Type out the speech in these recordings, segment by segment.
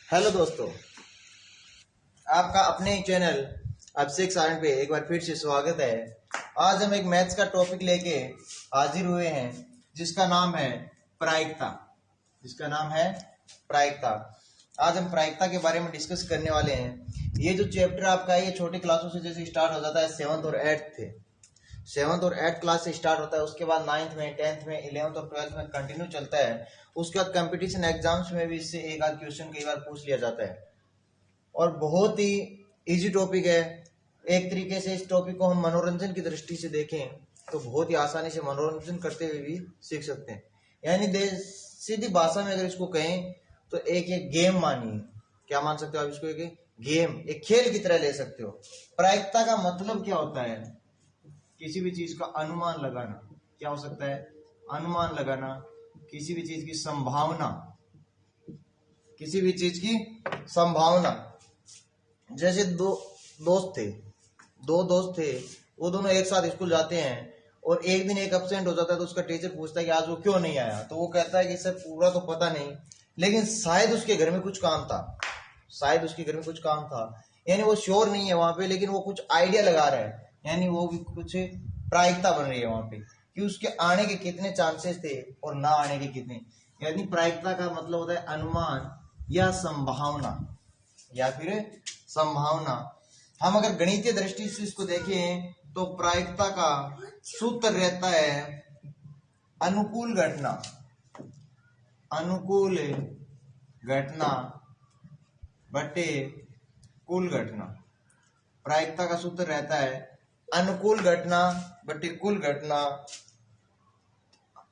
Hello दोस्तों, आपका अपने चैनल अभिषेक सारण पे एक बार फिर से स्वागत है। आज हम एक मैथ्स का टॉपिक लेके हाजिर हुए हैं जिसका नाम है प्रायिकता। आज हम प्रायिकता के बारे में डिस्कस करने वाले हैं। ये जो चैप्टर आपका है ये छोटी क्लासों से जैसे स्टार्ट हो जाता है, 7th और 8th क्लास से स्टार्ट होता है, उसके बाद 9th में, 10th में, 11th और 12th में कंटिन्यू चलता है। उसके बाद कंपटीशन एग्जाम्स में भी इससे एक आध क्वेश्चन कई बार पूछ लिया जाता है और बहुत ही इजी टॉपिक है। एक तरीके से इस टॉपिक को हम मनोरंजन की दृष्टि से देखें तो बहुत ही आसानी से मनोरंजन करते हुए भी सीख सकते हैं। यानी सीधी भाषा में अगर इसको कहें तो एक गेम मानिए। क्या मान सकते हो आप इसको? एक गेम, एक खेल की तरह ले सकते हो। प्रायिकता का मतलब क्या होता है? किसी भी चीज का अनुमान लगाना। क्या हो सकता है? अनुमान लगाना, किसी भी चीज की संभावना, किसी भी चीज की संभावना। जैसे दो दोस्त थे, वो दोनों एक साथ स्कूल जाते हैं और एक दिन एक एब्सेंट हो जाता है तो उसका टीचर पूछता है कि आज वो क्यों नहीं आया। तो वो कहता है कि सर पूरा तो पता नहीं, लेकिन शायद उसके घर में कुछ काम था। यानी वो श्योर नहीं है वहां पे, लेकिन वो कुछ आइडिया लगा रहा है। यानी वो भी कुछ प्रायिकता बन रही है वहां पे कि उसके आने के कितने चांसेस थे और ना आने के कितने। यानी प्रायिकता का मतलब होता है अनुमान या संभावना। हम अगर गणितीय दृष्टि से इसको देखें तो प्रायिकता का सूत्र रहता है अनुकूल घटना बटे कुल घटना। प्रायिकता का सूत्र रहता है अनुकूल घटना बटे कुल घटना।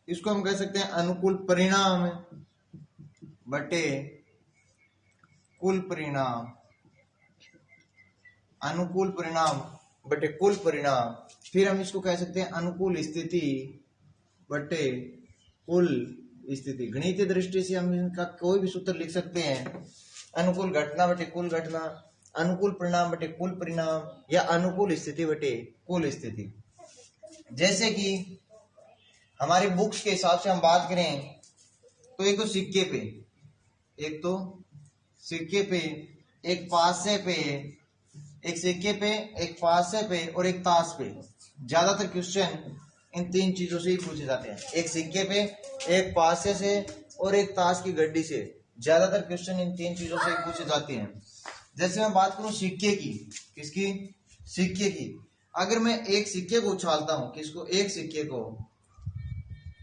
इसको हम कह सकते हैं अनुकूल परिणाम बटे कुल परिणाम। अनुकूल परिणाम बटे कुल परिणाम। फिर हम इसको कह सकते हैं अनुकूल स्थिति बटे कुल स्थिति। गणितीय दृष्टि से हम इनका कोई भी सूत्र लिख सकते हैं। अनुकूल घटना बटे कुल घटना, अनुकूल परिणाम बटे कुल परिणाम, या अनुकूल स्थिति बटे कुल स्थिति। जैसे कि हमारी बुक्स के हिसाब से हम बात करें तो एक तो सिक्के पे, एक पासे पे, एक सिक्के पे, एक पासे पे और एक ताश पे। ज्यादातर क्वेश्चन इन तीन चीजों से ही पूछे जाते हैं। एक सिक्के पे, एक पासे से और एक ताश की गड्डी से। ज्यादातर क्वेश्चन इन तीन चीजों से ही पूछे जाते हैं। जैसे मैं बात करूं सिक्के की, किसकी? सिक्के की। अगर मैं एक सिक्के को उछालता हूं, किसको? एक सिक्के को,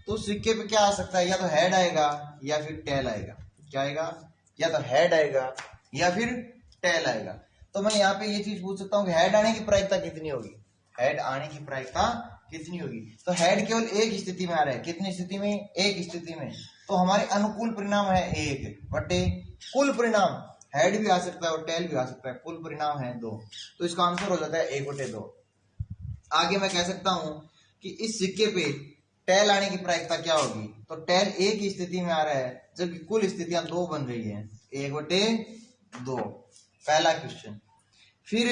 तो सिक्के पे क्या आ सकता है? या तो हेड आएगा या फिर टेल आएगा। क्या आएगा? या तो हेड आएगा या फिर टेल आएगा। तो मैं यहाँ पे ये चीज पूछ सकता हूँ कि हेड आने की प्रायिकता कितनी होगी? तो हेड केवल एक स्थिति में आ रहा है। कितनी स्थिति में? एक स्थिति में। तो हमारे अनुकूल परिणाम है 1 बटे कुल परिणाम। हेड भी आ सकता है और टेल भी आ सकता है। कुल परिणाम है 2, तो इसका आंसर हो जाता है 1 बटे 2। आगे मैं कह सकता हूं कि इस सिक्के पे टेल आने की प्रायिकता क्या होगी? तो टेल एक ही स्थिति में आ रहा है जबकि कुल स्थितियां 2 बन रही है। 1 बटे 2, पहला क्वेश्चन। फिर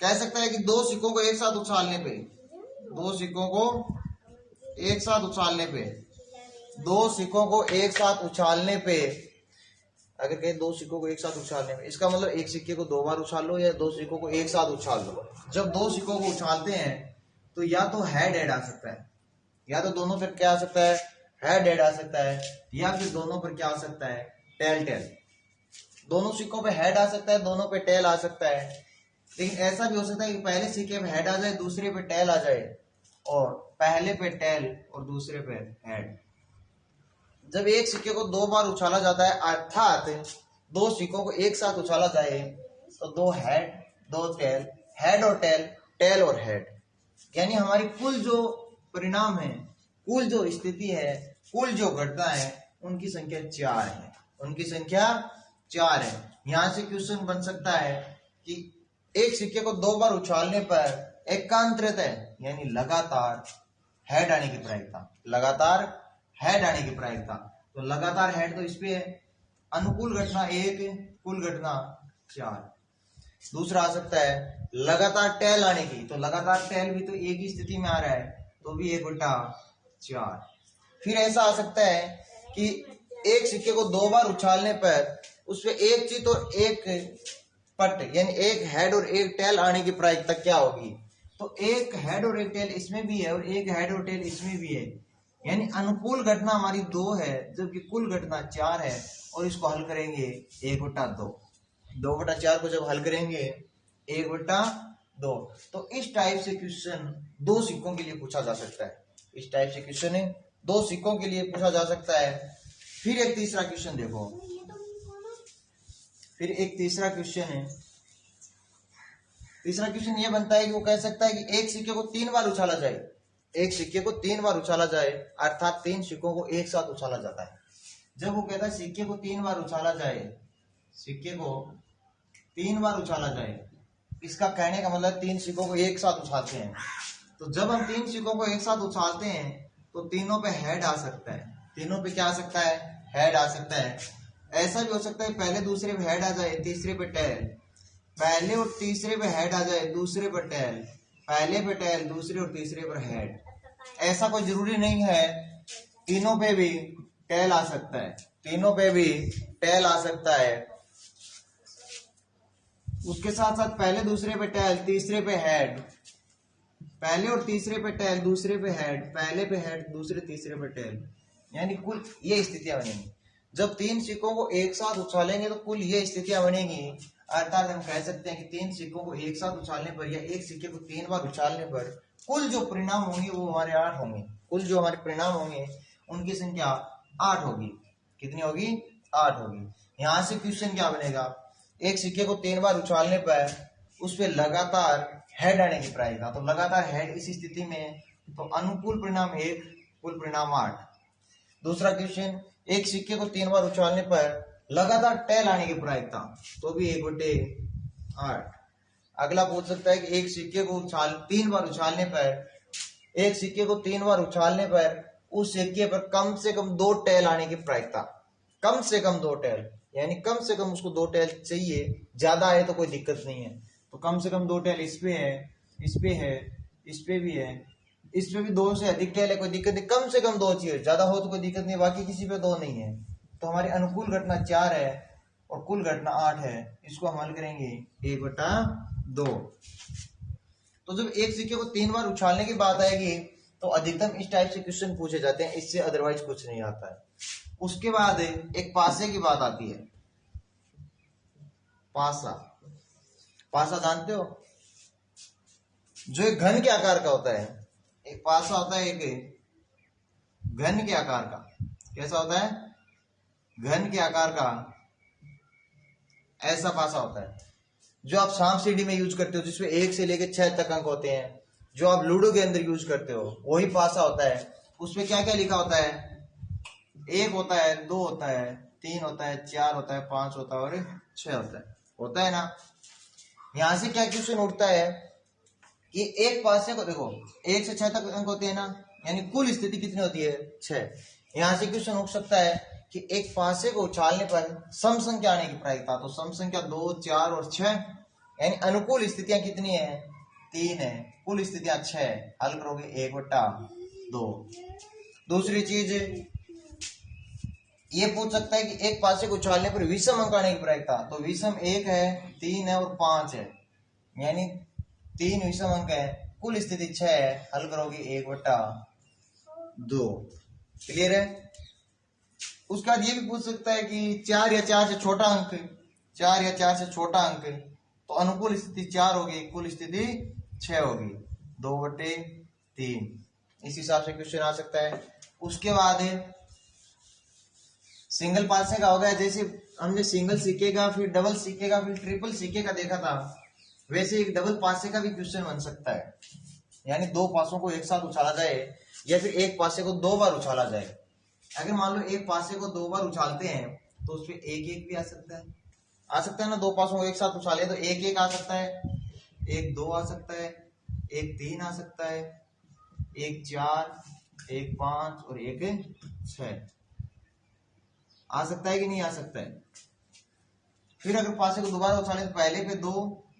कह सकता है कि दो सिक्कों को एक साथ उछालने पे, दो सिक्कों को एक साथ उछालने पे, अगर कहें दो सिक्कों को एक साथ उछालने में, इसका मतलब एक सिक्के को 2 बार उछाल लो या दो सिक्कों को एक साथ उछाल लो। जब दो सिक्कों को उछालते हैं तो या तो हेड आ सकता है, या तो दोनों पर क्या आ सकता है? हेड आ सकता है, या फिर दोनों पर क्या आ सकता है? टेल। दोनों सिक्कों पे हेड आ सकता है, दोनों पे टेल आ सकता है। लेकिन ऐसा भी हो सकता है कि पहले सिक्के पे हेड आ जाए, दूसरे पे टेल आ जाए, और पहले पे टेल और दूसरे पे हेड। जब एक सिक्के को 2 बार उछाला जाता है, अर्थात दो सिक्कों को एक साथ उछाला जाए, तो 2 हेड 2 टेल, हेड और टेल, टेल और हेड। यानी हमारी कुल जो परिणाम है, कुल जो स्थिति है, कुल जो घटना है, उनकी संख्या 4 है। यहां से क्वेश्चन बन सकता है कि एक सिक्के को 2 बार उछालने पर एकांतरतः यानी लगातार हेड आने की प्रायिकता, तो लगातार हेड तो इस पे है। अनुकूल घटना 1, कुल घटना 4। दूसरा आ सकता है लगातार टेल आने की, तो लगातार टेल भी तो एक ही स्थिति में आ रहा है, तो भी 1 बटा 4। फिर ऐसा आ सकता है कि एक सिक्के को 2 बार उछालने पर उस पे एक चीज और एक पट यानी एक हेड और एक टेल आने की प्रायिकता क्या होगी? तो एक हेड और एक टेल इसमें भी है और एक हेड और टेल इसमें भी है, यानी अनुकूल घटना हमारी 2 है जबकि कुल घटना 4 है। और इसको हल करेंगे 1/2, 2/4 को जब हल करेंगे 1/2। तो इस टाइप से क्वेश्चन 2 सिक्कों के लिए पूछा जा सकता है। इस टाइप से क्वेश्चन है 2 सिक्कों के लिए पूछा जा सकता है। फिर एक तीसरा क्वेश्चन देखो, फिर एक तीसरा क्वेश्चन है। तीसरा क्वेश्चन ये बनता है कि वो कह सकता है कि एक सिक्के को 3 बार उछाला जाए, एक सिक्के को 3 बार उछाला जाए, अर्थात 3 सिक्कों को एक साथ उछाला जाता है। जब वो कहता है सिक्के को 3 बार उछाला जाए, सिक्के को 3 बार उछाला जाए, इसका कहने का मतलब 3 सिक्कों को एक साथ उछालते हैं। तो जब हम 3 सिक्कों को एक साथ उछालते हैं तो तीनों पे हेड आ सकता है, तीनों पे क्या आ सकता है? हेड आ सकता है। ऐसा भी हो सकता है पहले दूसरे पे हेड आ जाए, तीसरे पे टेल, पहले और तीसरे पे हेड आ जाए, दूसरे पर टेल, पहले पे टेल, दूसरे और तीसरे पर हेड। ऐसा कोई जरूरी नहीं है, तीनों पे भी टेल आ सकता है, तीनों पे भी टेल आ सकता है। उसके साथ साथ पहले दूसरे पे टेल, तीसरे पे हेड, पहले और तीसरे पे टेल, दूसरे पे हेड, पहले पे हेड, दूसरे तीसरे पे टेल, यानी कुल ये स्थितियां बनेंगी। जब 3 सिक्कों को एक साथ उछालेंगे तो कुल ये स्थितियां बनेंगी। अर्थात हम कह सकते हैं कि 3 सिक्कों को एक साथ उछालने पर या एक सिक्के को 3 बार उछालने पर कुल जो परिणाम होंगे वो हमारे 8 होंगे। कुल जो हमारे परिणाम होंगे उनकी संख्या 8 होगी। कितनी होगी? 8 होगी। यहां से क्वेश्चन क्या बनेगा? एक सिक्के को 3 बार उछालने पर उस पर लगातार हेड आने की प्रायिकता, तो लगातार हेड इस स्थिति में, तो अनुकूल परिणाम 1, कुल परिणाम 8। दूसरा क्वेश्चन, एक सिक्के को 3 बार उछालने पर लगातार टेल आने की प्रायिकता, तो भी 1/8। अगला पूछ सकता है कि एक सिक्के को 3 बार उछालने पर, एक सिक्के को 3 बार उछालने पर उस सिक्के पर कम से कम 2 टेल आने की प्रायिकता, कम से कम 2 टेल, यानी कम से कम उसको 2 टेल चाहिए, ज्यादा है तो कोई दिक्कत नहीं है। तो कम से कम 2 टेल इस पे है, इस पे है, इस पे भी है, इस पे भी 2 से अधिक टेल है, कोई दिक्कत नहीं। कम से कम 2 चाहिए, ज्यादा हो तो कोई दिक्कत नहीं, बाकी किसी पे 2 नहीं है। तो हमारी अनुकूल घटना 4 है और कुल घटना 8 है। इसको हम हल करेंगे 1/2। तो जब एक सिक्के को 3 बार उछालने की बात आएगी तो अधिकतम इस टाइप से क्वेश्चन पूछे जाते हैं, इससे अदरवाइज कुछ नहीं आता है। उसके बाद एक पासे की बात आती है। पासा, पासा जानते हो? जो एक घन के आकार का होता है, एक पासा होता है एक घन के आकार का। कैसा होता है? घन के आकार का, ऐसा पासा होता है जो आप सांप सीढ़ी में यूज करते हो, जिसमें 1 से लेकर 6 तक अंक होते हैं, जो आप लूडो के अंदर यूज करते हो, वही पासा होता है। उसमें क्या क्या लिखा होता है? 1 होता है, 2 होता है, 3 होता है, 4 होता है, 5 होता है और 6 होता है ना। यहां से क्या क्वेश्चन उठता है कि एक पासे को देखो 1 से 6 तक अंक होते हैं ना, यानी कुल स्थिति कितनी होती है? 6। यहां से क्वेश्चन उठ सकता है कि एक पासे को उछालने पर सम संख्या आने की प्रायिकता, तो सम संख्या 2, 4 और 6, यानी अनुकूल स्थितियां कितनी है? 3 है, कुल स्थितियां 6। हल करोगे 1/2। दूसरी चीज ये पूछ सकता है कि एक पासे को उछालने पर विषम अंक आने की प्रायिकता, तो विषम 1 है, 3 है और 5 है, यानी 3 विषम अंक है, कुल स्थिति 6 है। हल करोगे 1/2। क्लियर है? उसके बाद ये भी पूछ सकता है कि 4 या 4 से छोटा अंक, 4 या 4 से छोटा अंक, तो अनुकूल स्थिति 4 होगी, कुल स्थिति 6 होगी, 2/3। इस हिसाब से क्वेश्चन आ सकता है। उसके बाद सिंगल पासे का हो गया, जैसे हमने सिंगल सिक्के का, फिर डबल सिक्के का, फिर ट्रिपल सिक्के का देखा था, वैसे एक डबल पासे का भी क्वेश्चन बन सकता है, यानी 2 पासों को एक साथ उछाला जाए या फिर एक पासे को 2 बार उछाला जाए। अगर मान लो एक पासे को 2 बार उछालते हैं तो उसमें 1/1 भी आ सकता है ना। 2 पासों को एक साथ उछाले तो 1/1 आ सकता है, 1/2 आ सकता है, 1/3 आ सकता है, 1/4, 1/5 और 1/6 आ सकता है कि नहीं आ सकता है। फिर अगर पासे को दोबारा उछाले तो पहले पे 2,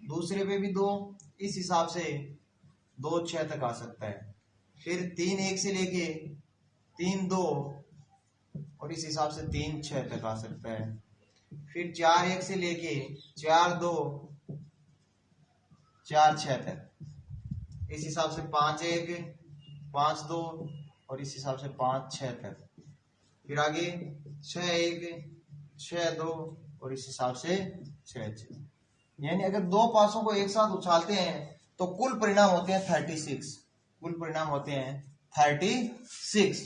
दूसरे पे भी 2, इस हिसाब से 2/6 तक आ सकता है। फिर 3/1 से लेके 3/2 और इस हिसाब से 3/6 तक आ सकता है। फिर 4 1 से लेके 4 2 4 6 तक। इस हिसाब से 5 1 5 2 और इस हिसाब से 5 6 तक। फिर आगे 6 1 6 2 और इस हिसाब से 6 6। यानी अगर दो पासों को एक साथ उछालते हैं तो कुल परिणाम होते हैं 36। कुल परिणाम होते हैं 36।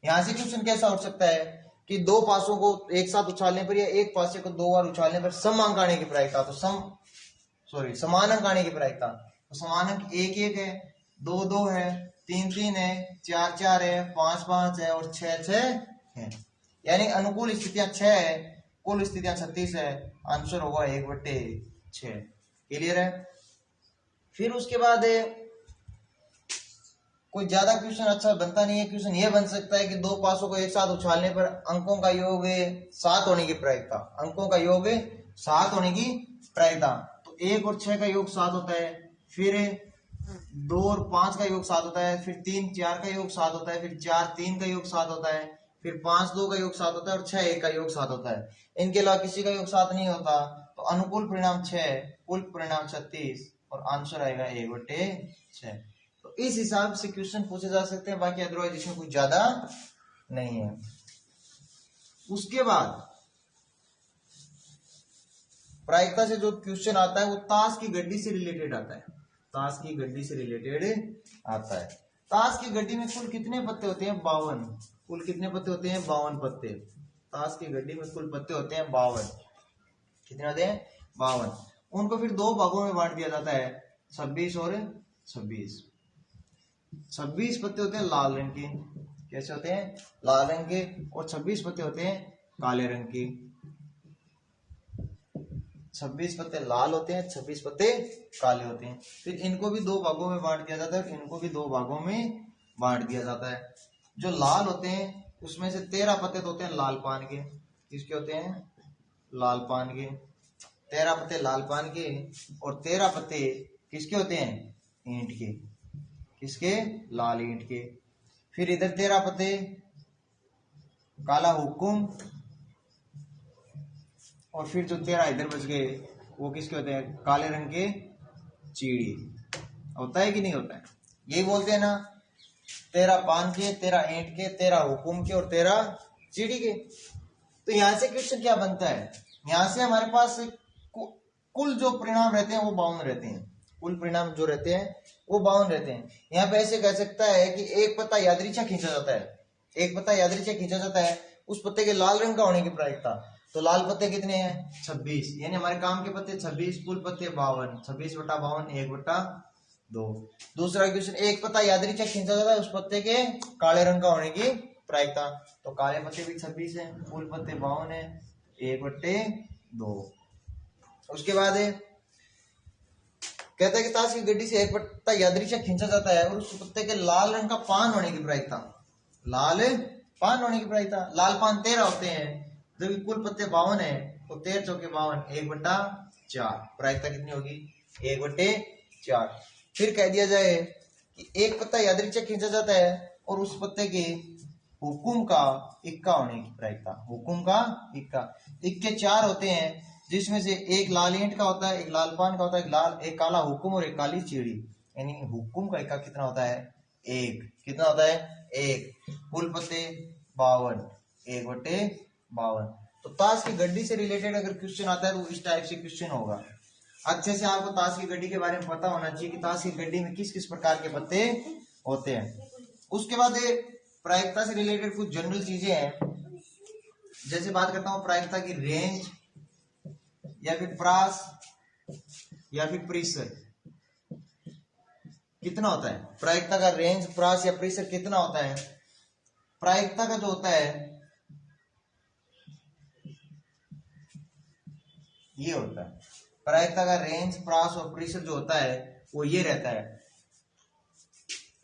यहां से क्वेश्चन कैसा हो सकता है कि दो पासों को एक साथ उछालने पर या एक पासे को दो बार उछालने पर सम अंक आने की प्रायिकता, तो समान अंक आने की प्रायिकता, तो समान अंक 1 1 है, 2 2 है, 3 3 है, 4 4 है, 5 5 है और 6 6 है। यानी अनुकूल स्थितियां 6 है, कुल स्थितियां 36 है। आंसर होगा 1/6। क्लियर है। फिर उसके बाद कोई ज्यादा क्वेश्चन अच्छा बनता नहीं है। क्वेश्चन ये बन सकता है कि दो पासों को एक साथ उछालने पर अंकों का योग 7 होने की प्रायिकता, अंकों का योग 7 होने की प्रायिकता। तो 1 और 6 का योग 7 होता है, फिर 2 और 5 का योग 7 होता है, फिर 3 4 का योग 7 होता है, फिर 4 3 का योग 7 होता है, फिर 5 2 का योग 7 होता है और 6 1 का योग 7 होता है। इनके अलावा किसी का योग 7 नहीं होता। तो अनुकूल परिणाम 6, कुल परिणाम 36 और आंसर आएगा 1/6। तो इस हिसाब से क्वेश्चन पूछे जा सकते हैं, बाकी अदरवाइज इसमें कुछ ज्यादा नहीं है। उसके बाद प्रायिकता से जो क्वेश्चन आता है वो ताश की गड्डी से रिलेटेड आता है। ताश की गड्डी से रिलेटेड आता है। ताश की गड्डी में कुल कितने पत्ते होते हैं? 52। कुल कितने पत्ते होते हैं? 52 पत्ते। ताश की गड्डी में कुल पत्ते होते हैं 52। कितने होते हैं? 52। उनको फिर दो भागों में बांट दिया जाता है, 26 और 26। 26 पत्ते होते हैं लाल रंग के। कैसे होते हैं? लाल रंग के। और 26 पत्ते होते हैं काले रंग के। 26 पत्ते लाल होते हैं, 26 पत्ते काले होते हैं। फिर इनको भी दो भागों में बांट दिया जाता है, इनको भी दो भागों में बांट दिया जाता है। जो लाल होते हैं उसमें से 13 पत्ते तो होते हैं लाल पान के। किसके होते हैं? लाल पान के। 13 पत्ते लाल पान के और 13 पत्ते किसके होते हैं? ईंट के। किसके? लाल ईंट के। फिर इधर 13 पत्ते काला हुकुम और फिर जो 13 इधर बच गए वो किसके होते हैं? काले रंग के चीड़ी। होता है कि नहीं होता है? यही बोलते हैं ना, 13 पान के, 13 ईंट के, 13 हुकुम के और 13 चीड़ी के। तो यहां से क्वेश्चन क्या बनता है? यहां से हमारे पास कुल जो परिणाम रहते हैं वो 52 रहते हैं। कुल परिणाम जो रहते हैं वो 52 रहते हैं। यहाँ पे ऐसे कह सकता है कि एक पत्ता यादृच्छिक खींचा जाता है। एक पत्ता यादृच्छिक खींचा जाता है, उस पत्ते के लाल रंग का होने की प्रायिकता। तो लाल पत्ते कितने हैं? 26। यानी हमारे काम के पत्ते 26, कुल पत्ते 52। 26/52 1/2। दूसरा क्वेश्चन, एक पत्ता यादृच्छिक खींचा जाता है, उस पत्ते के काले रंग का होने की प्रायिकता। तो काले पत्ते भी 26 है, कुल पत्ते 52 है, 1/2। उसके बाद कहता है कि ताश की गड्डी से एक पत्ता यादृच्छिक खींचा जाता है और उस पत्ते के लाल रंग का पान होने की प्रायिकता। लाल पान होने की प्रायिकता। लाल पान 13 होते हैं, जबकि कुल पत्ते 52 है, तो 13 चौके 52, 1/4। प्रायिकता कितनी होगी? 1/4। फिर कह दिया जाए कि एक पत्ता यादृच्छिक खींचा जाता है और उस पत्ते के हुकुम का इक्का होने की प्रायिकता। हुकुम का इक्का। इक्के 4 होते हैं, जिसमें से एक लाल ईंट का होता है, एक लाल पान का होता है, एक काला हुकुम और एक काली चीड़ी। यानी हुकुम का इक्का कितना होता है? 1। कितना होता है? 1। कुल पत्ते 52, 1/52। तो ताश की गड्डी से रिलेटेड अगर क्वेश्चन आता है तो इस टाइप से क्वेश्चन होगा। अच्छे से आपको ताश की गड्डी के बारे में पता होना चाहिए कि ताश की गड्डी में किस किस प्रकार के पत्ते होते हैं। उसके बाद प्रायिकता से रिलेटेड कुछ जनरल चीजें हैं। जैसे बात करता हूं प्रायिकता की रेंज या फिर प्रास या फिर प्रीसर कितना होता है? प्रायिकता का रेंज, प्रास या प्रीसर कितना होता है? प्रायिकता का जो होता है ये होता है। प्रायिकता का रेंज, प्रास और प्रीसर जो होता है वो ये रहता है।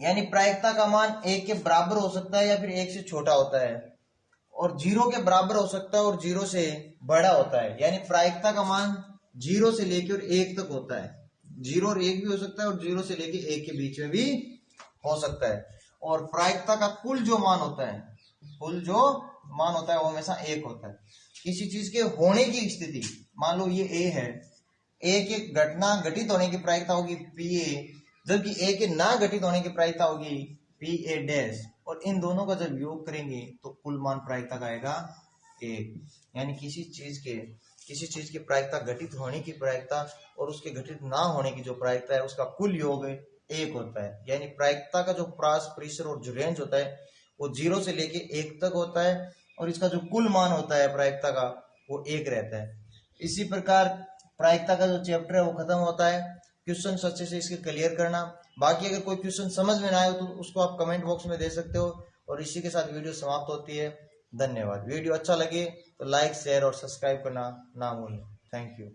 यानी प्रायिकता का मान 1 के बराबर हो सकता है या फिर 1 से छोटा होता है, और 0 के बराबर हो सकता है और 0 से बड़ा होता है। यानी प्रायिकता का मान 0 से लेकर 1 तक होता है। 0 और 1 भी हो सकता है और 0 से लेकर 1 के बीच में भी हो सकता है। और प्रायिकता का कुल जो मान होता है, कुल जो मान होता है वो हमेशा 1 होता है। किसी चीज के होने की स्थिति, मान लो ये ए है, ए के घटना घटित होने की प्रायिकता होगी पी ए, जबकि ए के ना घटित होने की प्रायिकता होगी पी ए डैश, और इन दोनों का जब योग करेंगे तो कुल मान प्रायिकता का आएगा 1। यानी किसी चीज की प्रायिकता घटित होने की प्रायिकता और उसके घटित ना होने की जो प्रायिकता है उसका कुल योग 1 होता है। यानी प्रायिकता का जो प्रास, परिसर और जो रेंज होता है वो 0 से लेके 1 तक होता है, और इसका जो कुल मान होता है प्रायिकता का वो 1 रहता है। इसी प्रकार प्रायिकता का जो चैप्टर है वो खत्म होता है। क्वेश्चन अच्छे से इसके क्लियर करना। बाकी अगर कोई क्वेश्चन समझ में ना आए तो उसको आप कमेंट बॉक्स में दे सकते हो। और इसी के साथ वीडियो समाप्त होती है। धन्यवाद। वीडियो अच्छा लगे तो लाइक, शेयर और सब्सक्राइब करना ना भूलें। Thank you.